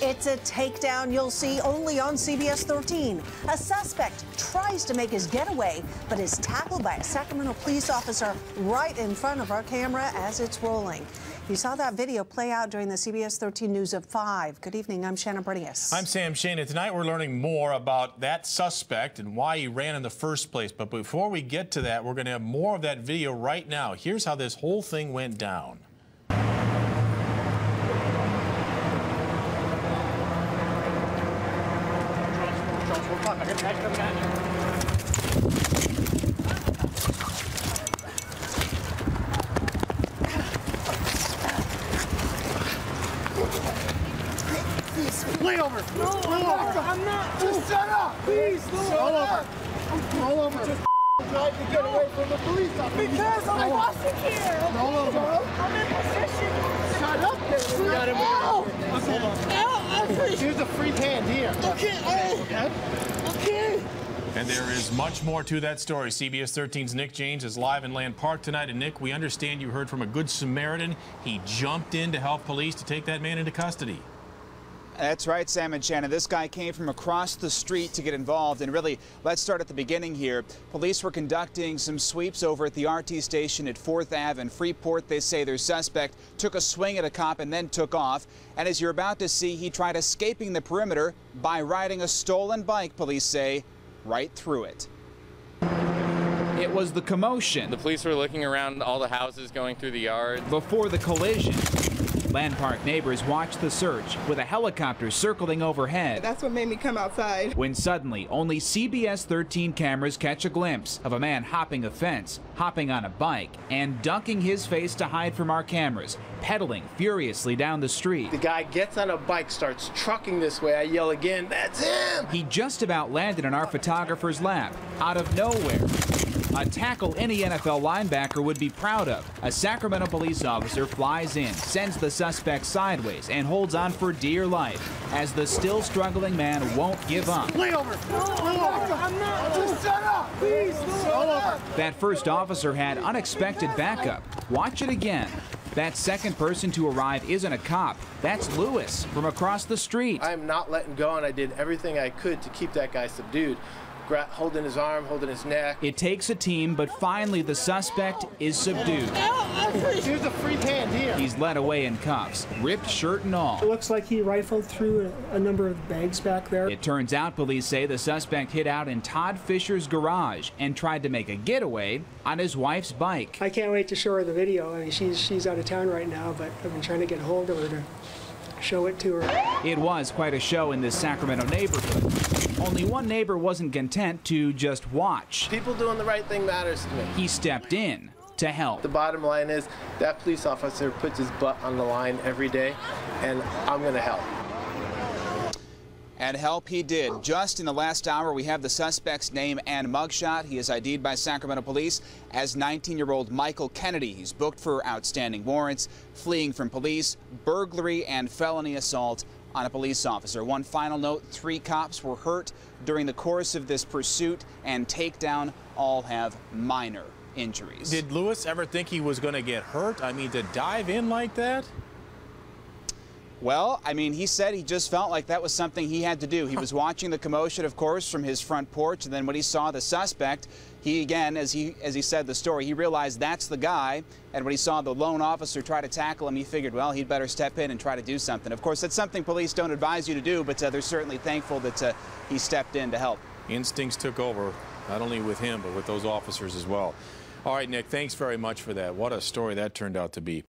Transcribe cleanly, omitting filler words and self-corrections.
It's a takedown you'll see only on CBS 13. A suspect tries to make his getaway, but is tackled by a Sacramento police officer right in front of our camera as it's rolling. You saw that video play out during the CBS 13 News at 5. Good evening, I'm Shannon Brinius. I'm Sam Shane, and tonight we're learning more about that suspect and why he ran in the first place. But before we get to that, we're going to have more of that video right now. Here's how this whole thing went down. Lay over. No, I'm not. Just shut up. Please, roll over. Roll over. Just tried to get away from the police officer. Because I wasn't here. Roll over. I'm in position. Shut up, David. We got him. Okay. Here's a free hand here. Okay. Okay. And there is much more to that story. CBS 13's Nick James is live in Land Park tonight. And Nick, we understand you heard from a good Samaritan. He jumped in to help police to take that man into custody. That's right, Sam and Shannon. This guy came from across the street to get involved. And really, let's start at the beginning here. Police were conducting some sweeps over at the RT station at 4th Ave in Freeport. They say their suspect took a swing at a cop and then took off. And as you're about to see, he tried escaping the perimeter by riding a stolen bike, police say, right through it. It was the commotion. The police were looking around all the houses going through the yard. Before the collision, Land Park neighbors watched the search with a helicopter circling overhead. That's what made me come outside. When suddenly, only CBS 13 cameras catch a glimpse of a man hopping a fence, hopping on a bike, and ducking his face to hide from our cameras, pedaling furiously down the street. The guy gets on a bike, starts trucking this way. I yell again, that's him! He just about landed in our photographer's lap, out of nowhere. A tackle any NFL linebacker would be proud of. A Sacramento police officer flies in, sends the suspect sideways, and holds on for dear life as the still struggling man won't give up. Lay over. I'm not. Just shut up. Please, roll over. That first officer had unexpected backup. Watch it again. That second person to arrive isn't a cop. That's Lewis from across the street. I'm not letting go, and I did everything I could to keep that guy subdued. Holding his arm, holding his neck. It takes a team, but finally the suspect is subdued. Here's a free hand here. He's led away in cuffs, ripped shirt and all. It looks like he rifled through a number of bags back there. It turns out police say the suspect hid out in Todd Fisher's garage and tried to make a getaway on his wife's bike. I can't wait to show her the video. I mean, she's out of town right now, but I've been trying to get a hold of her to show it to her. It was quite a show in this Sacramento neighborhood. Only one neighbor wasn't content to just watch. People doing the right thing matters to me. He stepped in to help. The bottom line is that police officer puts his butt on the line every day, and I'm going to help. And help he did. Just in the last hour, we have the suspect's name and mugshot. He is ID'd by Sacramento police as 19-year-old Michael Kennedy. He's booked for outstanding warrants, fleeing from police, burglary, and felony assault on a police officer. One final note, 3 cops were hurt during the course of this pursuit and takedown. All have minor injuries. Did Lewis ever think he was going to get hurt? I mean, to dive in like that? Well, I mean, he said he just felt like that was something he had to do. He was watching the commotion, of course, from his front porch, and then when he saw the suspect, he again, as he said the story, he realized that's the guy, and when he saw the lone officer try to tackle him, he figured, well, he'd better step in and try to do something. Of course, that's something police don't advise you to do, but they're certainly thankful that he stepped in to help. Instincts took over, not only with him, but with those officers as well. All right, Nick, thanks very much for that. What a story that turned out to be.